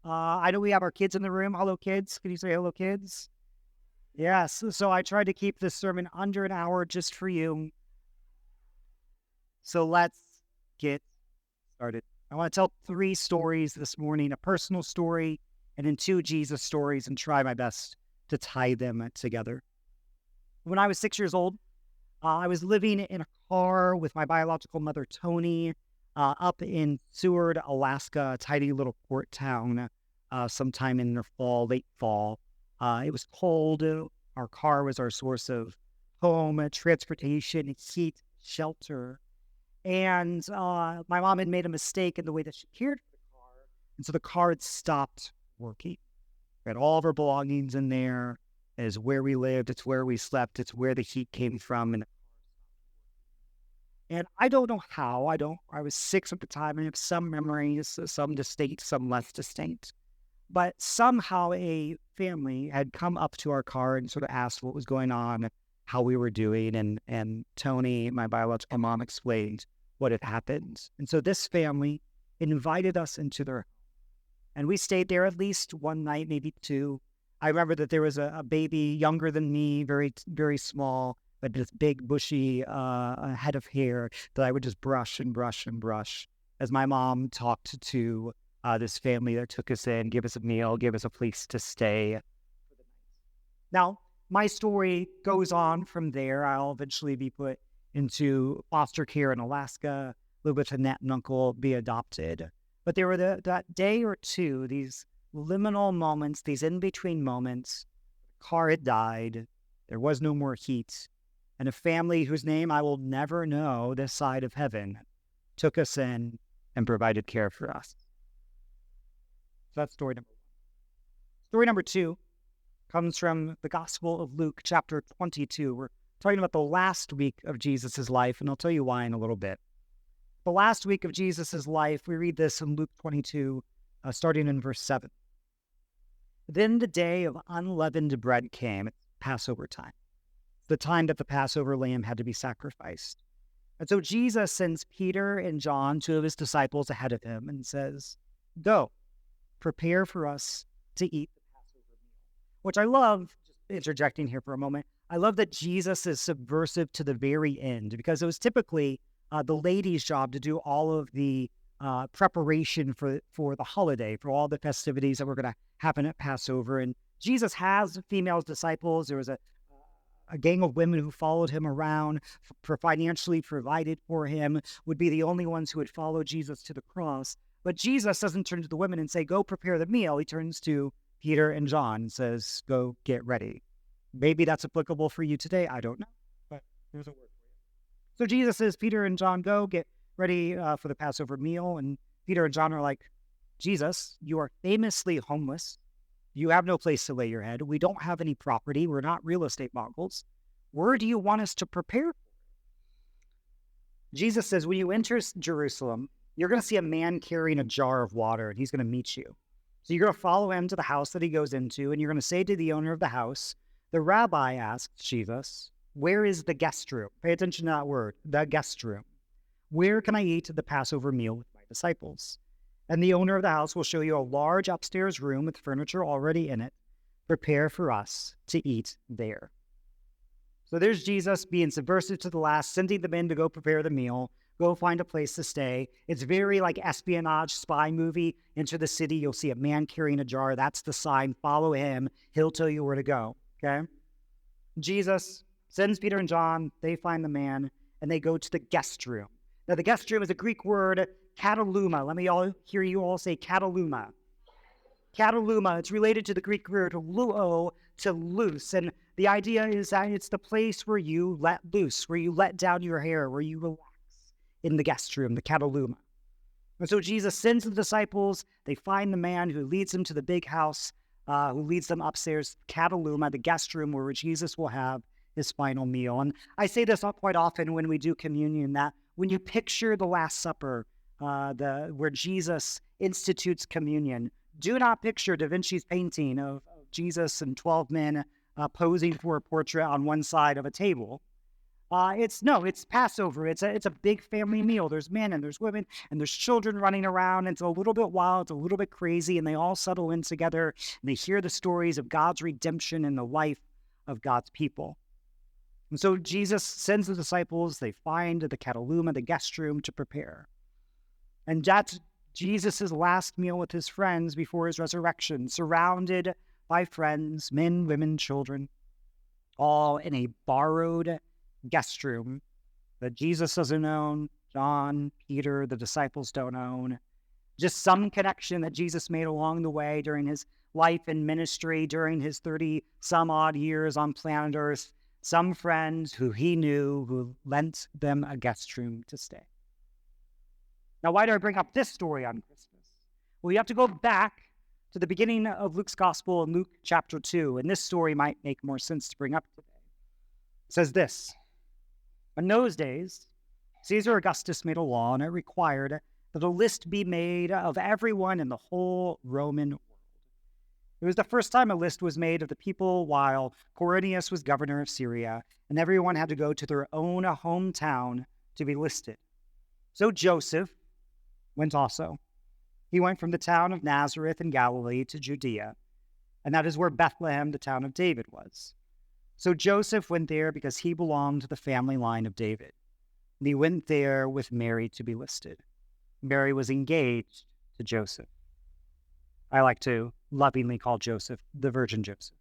I know we have our kids in the room. Hello, kids. Can you say hello, kids? Yes. So I tried to keep this sermon under an hour just for you. So let's get started. I want to tell three stories this morning, a personal story and then two Jesus stories, and try my best to tie them together. When I was 6 years old, I was living in a car with my biological mother, Tony, up in Seward, Alaska, a tiny little port town, sometime in the fall, late fall. It was cold. Our car was our source of home, transportation, heat, shelter. And my mom had made a mistake in the way that she cared for the car. And so the car had stopped working. We had all of our belongings in there. Is where we lived. It's where we slept. It's where the heat came from. And I don't know how. I was 6 at the time. I have some memories, some distinct, some less distinct. But somehow a family had come up to our car and sort of asked what was going on, how we were doing. And Tony, my biological mom, explained what had happened. And so this family invited us into their home. And we stayed there at least one night, maybe two. I remember that there was a baby younger than me, very, very small, but this big, bushy head of hair that I would just brush and brush and brush as my mom talked to this family that took us in, give us a meal, give us a place to stay. Now, my story goes on from there. I'll eventually be put into foster care in Alaska, live with an aunt and uncle, be adopted. But there were that day or two, these liminal moments, these in-between moments. The car had died. There was no more heat. And a family whose name I will never know this side of heaven took us in and provided care for us. So that's story number one. Story number two comes from the Gospel of Luke, chapter 22. We're talking about the last week of Jesus' life, and I'll tell you why in a little bit. The last week of Jesus' life, we read this in Luke 22, starting in verse 7. Then the day of unleavened bread came, at Passover time, the time that the Passover lamb had to be sacrificed. And so Jesus sends Peter and John, two of his disciples, ahead of him and says, "Go, prepare for us to eat the Passover meal." Which I love, just interjecting here for a moment, I love that Jesus is subversive to the very end, because it was typically the ladies' job to do all of the preparation for the holiday, for all the festivities that were going to happen at Passover. And Jesus has female disciples. There was a gang of women who followed him around, for financially provided for him, would be the only ones who would follow Jesus to the cross. But Jesus doesn't turn to the women and say, "Go prepare the meal." He turns to Peter and John and says, "Go get ready." Maybe that's applicable for you today. I don't know, but there's a word for you. So Jesus says, "Peter and John, go get ready for the Passover meal." And Peter and John are like, "Jesus, you are famously homeless. You have no place to lay your head. We don't have any property. We're not real estate moguls. Where do you want us to prepare?" Jesus says, when you enter Jerusalem, you're going to see a man carrying a jar of water, and he's going to meet you. So you're going to follow him to the house that he goes into, and you're going to say to the owner of the house, "The rabbi asks Jesus, where is the guest room?" Pay attention to that word, the guest room. "Where can I eat the Passover meal with my disciples?" And the owner of the house will show you a large upstairs room with furniture already in it. Prepare for us to eat there. So there's Jesus being subversive to the last, sending them in to go prepare the meal, go find a place to stay. It's very like espionage spy movie. Enter the city, you'll see a man carrying a jar. That's the sign. Follow him. He'll tell you where to go. Okay? Jesus sends Peter and John. They find the man, and they go to the guest room. Now, the guest room is a Greek word, kataluma. Let me all hear you all say kataluma. Kataluma, it's related to the Greek word luo, to loose. And the idea is that it's the place where you let loose, where you let down your hair, where you relax in the guest room, the kataluma. And so Jesus sends the disciples. They find the man who leads them to the big house, who leads them upstairs, kataluma, the guest room where Jesus will have his final meal. And I say this quite often when we do communion, that when you picture the Last Supper, where Jesus institutes communion, do not picture Da Vinci's painting of Jesus and 12 men posing for a portrait on one side of a table. It's Passover. It's a big family meal. There's men and there's women and there's children running around. It's a little bit wild. It's a little bit crazy. And they all settle in together and they hear the stories of God's redemption and the life of God's people. And so Jesus sends the disciples. They find the kataluma, the guest room, to prepare. And that's Jesus' last meal with his friends before his resurrection, surrounded by friends, men, women, children, all in a borrowed guest room that Jesus doesn't own, John, Peter, the disciples don't own. Just some connection that Jesus made along the way during his life and ministry, during his 30-some-odd years on planet Earth. Some friends who he knew who lent them a guest room to stay. Now, why do I bring up this story on Christmas? Well, you have to go back to the beginning of Luke's Gospel in Luke chapter 2, and this story might make more sense to bring up today. It says this: in those days, Caesar Augustus made a law, and it required that a list be made of everyone in the whole Roman world. It was the first time a list was made of the people while Quirinius was governor of Syria, and everyone had to go to their own hometown to be listed. So Joseph went also. He went from the town of Nazareth in Galilee to Judea, and that is where Bethlehem, the town of David, was. So Joseph went there because he belonged to the family line of David. And he went there with Mary to be listed. Mary was engaged to Joseph. I like to lovingly call Joseph the Virgin Joseph.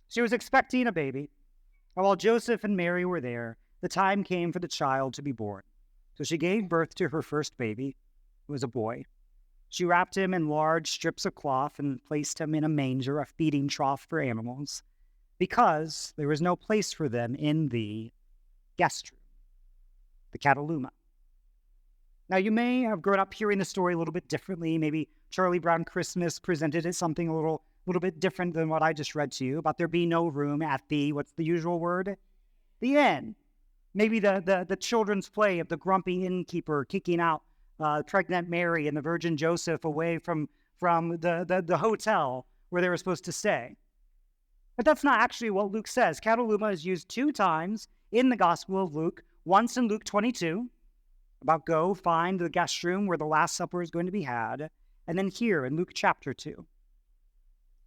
She was expecting a baby, and while Joseph and Mary were there, the time came for the child to be born. So she gave birth to her first baby. It was a boy. She wrapped him in large strips of cloth and placed him in a manger, a feeding trough for animals, because there was no place for them in the guest room, the kataluma. Now, you may have grown up hearing the story a little bit differently. Maybe Charlie Brown Christmas presented it something a little bit different than what I just read to you, about there being no room at the, what's the usual word? The inn. Maybe the children's play of the grumpy innkeeper kicking out pregnant Mary and the Virgin Joseph away from the hotel where they were supposed to stay. But that's not actually what Luke says. Kataluma is used 2 times in the Gospel of Luke. Once in Luke 22, about go find the guest room where the Last Supper is going to be had, and then here in Luke chapter 2.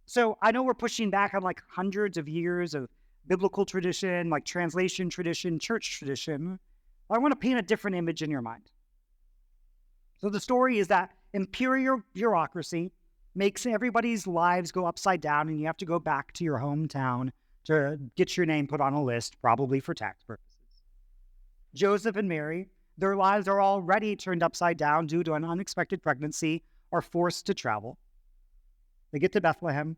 So I know we're pushing back on like hundreds of years of biblical tradition, like translation tradition, church tradition. I want to paint a different image in your mind. So the story is that imperial bureaucracy makes everybody's lives go upside down, and you have to go back to your hometown to get your name put on a list, probably for tax purposes. Joseph and Mary, their lives are already turned upside down due to an unexpected pregnancy, are forced to travel. They get to Bethlehem.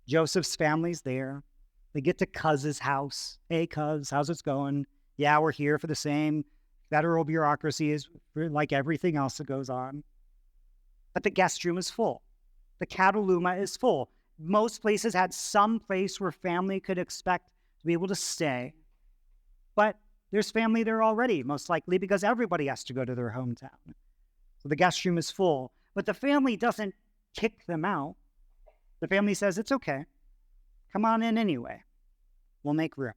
Joseph's family's there. They get to Cuz's house. Hey, Cuz, how's it going? Yeah, we're here for the same federal bureaucracy as like everything else that goes on. But the guest room is full. The kataluma is full. Most places had some place where family could expect to be able to stay. But there's family there already, most likely, because everybody has to go to their hometown. So the guest room is full. But the family doesn't kick them out. The family says, it's okay. Come on in anyway. We'll make room.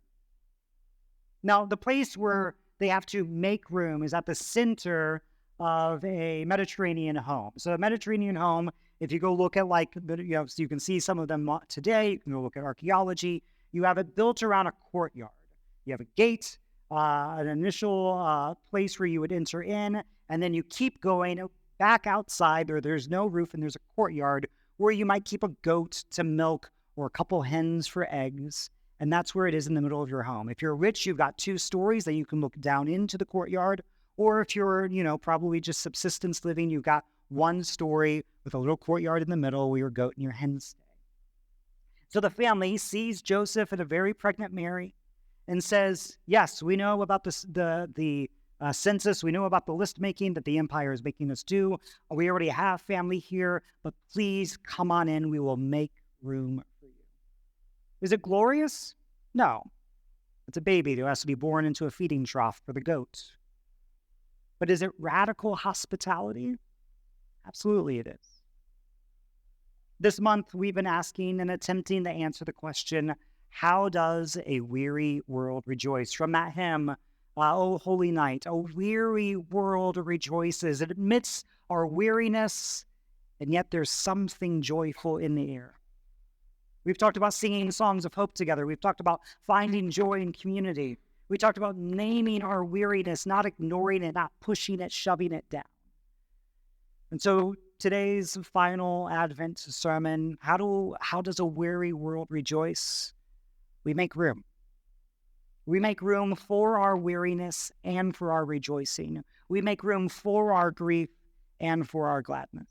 Now, the place where they have to make room is at the center of a Mediterranean home. So a Mediterranean home, if you go look at so you can see some of them today, you can go look at archaeology, you have it built around a courtyard. You have a gate, an initial place where you would enter in, and then you keep going back outside where there's no roof and there's a courtyard where you might keep a goat to milk or a couple hens for eggs. And that's where it is in the middle of your home. If you're rich, you've got 2 stories that you can look down into the courtyard. Or if you're, probably just subsistence living, you've got 1 story with a little courtyard in the middle where your goat and your hens stay. So the family sees Joseph and a very pregnant Mary and says, yes, we know about the census. We know about the list making that the empire is making us do. We already have family here, but please come on in. We will make room for you. Is it glorious? No. It's a baby who has to be born into a feeding trough for the goat. But is it radical hospitality? Absolutely it is. This month, we've been asking and attempting to answer the question, How does a weary world rejoice? From that hymn, O Holy Night, a weary world rejoices. It admits our weariness, and yet there's something joyful in the air. We've talked about singing songs of hope together. We've talked about finding joy in community. We talked about naming our weariness, not ignoring it, not pushing it, shoving it down. And so today's final Advent sermon, how does a weary world rejoice? We make room. We make room for our weariness and for our rejoicing. We make room for our grief and for our gladness.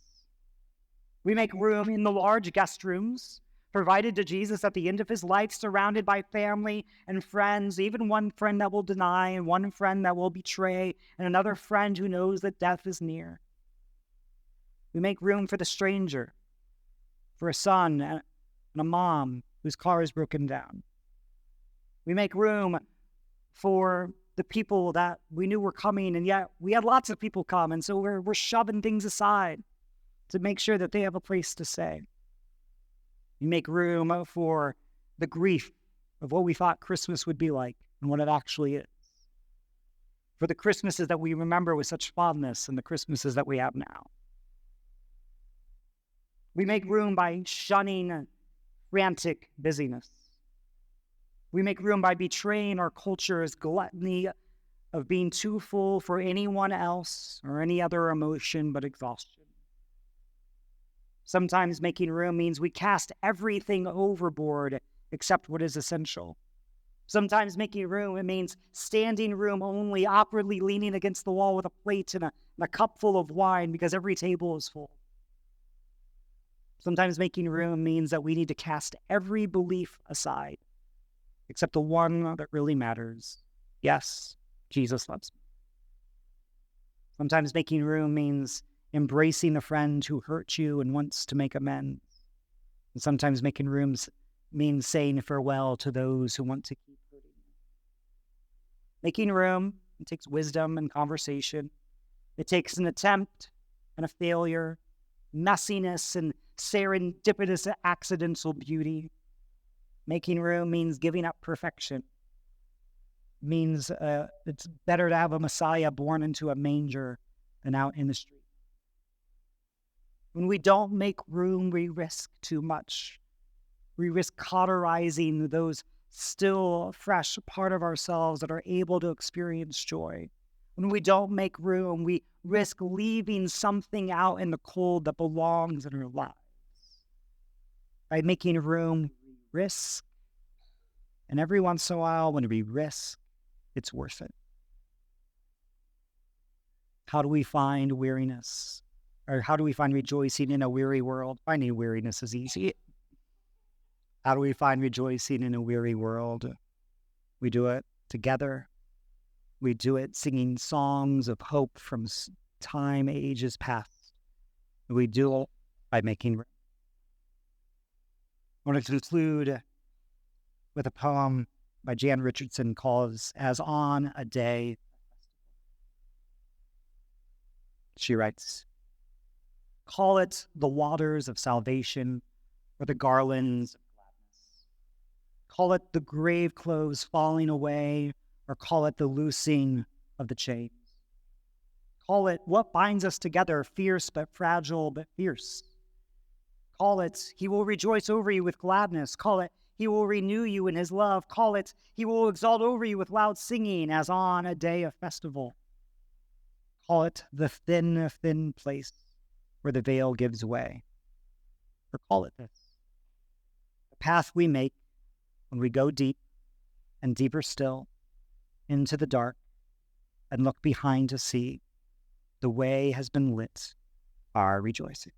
We make room in the large guest rooms provided to Jesus at the end of his life, surrounded by family and friends, even one friend that will deny and one friend that will betray, and another friend who knows that death is near. We make room for the stranger, for a son and a mom whose car is broken down. We make room for the people that we knew were coming, and yet we had lots of people come, and so we're shoving things aside to make sure that they have a place to stay. We make room for the grief of what we thought Christmas would be like and what it actually is. For the Christmases that we remember with such fondness and the Christmases that we have now. We make room by shunning frantic busyness. We make room by betraying our culture's gluttony of being too full for anyone else or any other emotion but exhaustion. Sometimes making room means we cast everything overboard except what is essential. Sometimes making room, it means standing room only, awkwardly leaning against the wall with a plate and a cup full of wine because every table is full. Sometimes making room means that we need to cast every belief aside except the one that really matters. Yes, Jesus loves me. Sometimes making room means embracing a friend who hurt you and wants to make amends. And sometimes making rooms means saying farewell to those who want to keep hurting you. Making room, it takes wisdom and conversation. It takes an attempt and a failure, messiness and serendipitous accidental beauty. Making room means giving up perfection. It means it's better to have a Messiah born into a manger than out in the street. When we don't make room, we risk too much. We risk cauterizing those still fresh part of ourselves that are able to experience joy. When we don't make room, we risk leaving something out in the cold that belongs in our lives. By making room, we risk. And every once in a while, when we risk, it's worth it. How do we find weariness? Or how do we find rejoicing in a weary world? Finding weariness is easy. How do we find rejoicing in a weary world? We do it together. We do it singing songs of hope from time, ages past. We do it by making room. I want to conclude with a poem by Jan Richardson called As on a Day. She writes, call it the waters of salvation or the garlands of gladness. Call it the grave clothes falling away or call it the loosing of the chains. Call it what binds us together, fierce but fragile but fierce. Call it he will rejoice over you with gladness. Call it he will renew you in his love. Call it he will exalt over you with loud singing as on a day of festival. Call it the thin, thin place where the veil gives way. Or call it this, the path we make when we go deep and deeper still into the dark and look behind to see the way has been lit by our rejoicing.